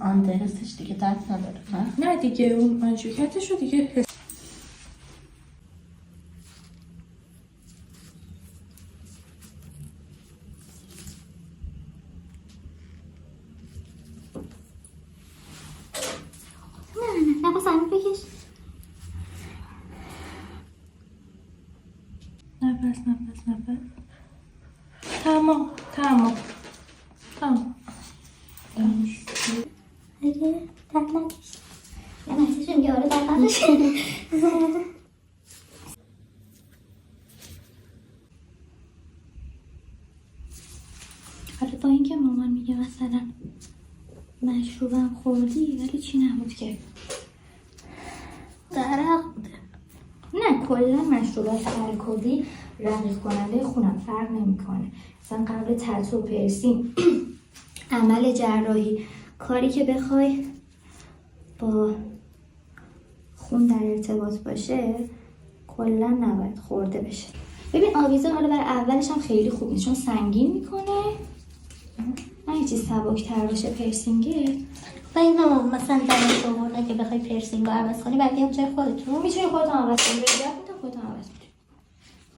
آن درستش دیگه درد نداره نه دیگه اون آنژیوکتش رو دیگه نفس عمیق بکش. نفس تمام اگه درد نکش یه نفسش میگه آره درد نداشت. حالا با اینکه مامان میگه مثلا مشروبم خوردی ولی چی نبود که درق بوده. نه کلا مشروبات الکلی رقیق کننده خونم فرق نمیکنه. مثلا قبل تتو پرسینگ عمل جراحی کاری که بخوای با خون در ارتباط باشه کلا نباید خورده بشه. ببین آویزه حالا برای اولش هم خیلی خوب نیست چون سنگین میکنه. نه یه چیز سبک‌تر باشه پرسینگه. و این مثلا در شما که بخوای پرسینگ رو عوض کنی بعد یه جای خودتون میتونی خودت عوض کنی.